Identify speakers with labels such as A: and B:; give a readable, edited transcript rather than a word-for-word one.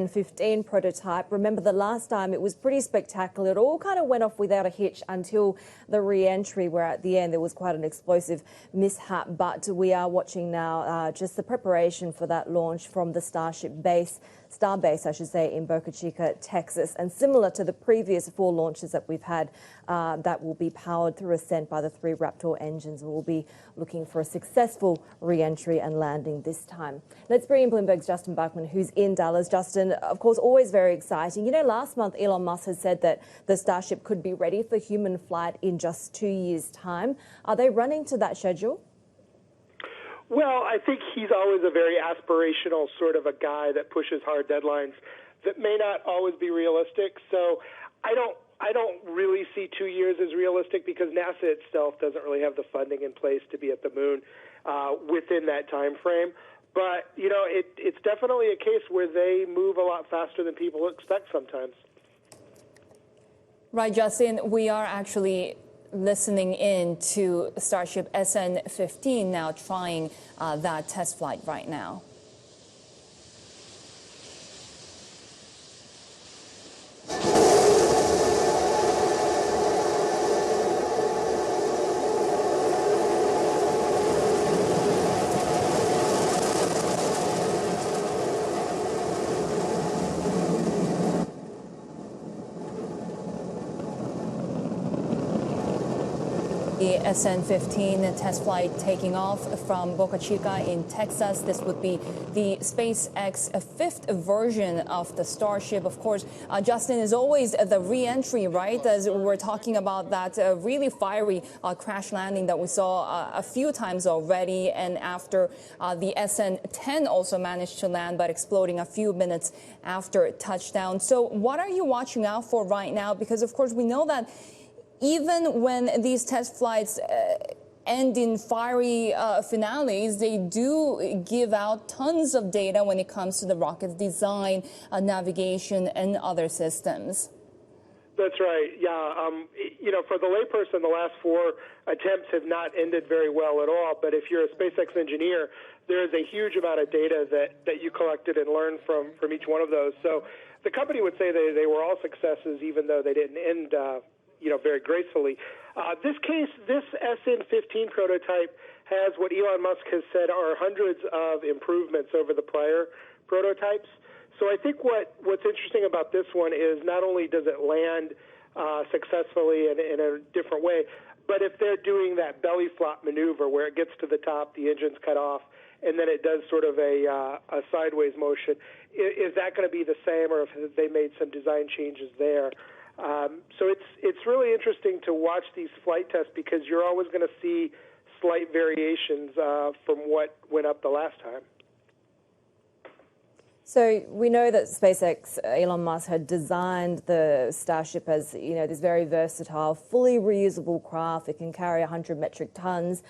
A: SN15 prototype. Remember the last time it was pretty spectacular. It all kind of went off without a hitch until the re-entry, where at the end there was quite an explosive mishap. But we are watching now just the preparation for that launch from the Starship base, Starbase, I should say, in Boca Chica, Texas. And similar to the previous 4 launches that we've had, that will be powered through Ascent by the 3 Raptor engines. We'll be looking for a successful re-entry and landing this time. Let's bring in Bloomberg's Justin Buckman, who's in Dallas. Justin, of course, always very exciting. You know, last month Elon Musk has said that the Starship could be ready for human flight in just 2 years' time. Are they running to that schedule?
B: Well, I think he's always a very aspirational sort of a guy that pushes hard deadlines that may not always be realistic. So I don't really see 2 years as realistic because NASA itself doesn't really have the funding in place to be at the moon within that time frame. But, you know, it's definitely a case where they move a lot faster than people expect sometimes.
C: Right, Justin, we are actually listening in to Starship SN15 now trying that test flight right now. The SN15 test flight taking off from Boca Chica in Texas. This would be the SpaceX 5th version of the Starship. Of course, Justin, is always the re-entry, right? As we're talking about that really fiery crash landing that we saw a few times already. And after the SN10 also managed to land, but exploding a few minutes after touchdown. So what are you watching out for right now? Because, of course, we know that even when these test flights end in fiery finales, they do give out tons of data when it comes to the rocket's design, navigation, and other systems.
B: That's right. Yeah. You know, for the layperson, the last 4 attempts have not ended very well at all. But if you're a SpaceX engineer, there is a huge amount of data that you collected and learned from each one of those. So the company would say they were all successes, even though they didn't end very gracefully. This SN15 prototype has what Elon Musk has said are hundreds of improvements over the prior prototypes. So I think what's interesting about this one is not only does it land successfully in a different way, but if they're doing that belly flop maneuver where it gets to the top, the engine's cut off, and then it does sort of a sideways motion, is that going to be the same, or have they made some design changes there? So it's really interesting to watch these flight tests because you're always going to see slight variations from what went up the last time.
A: So we know that SpaceX, Elon Musk, had designed the Starship as, you know, this very versatile, fully reusable craft. It can carry 100 metric tons.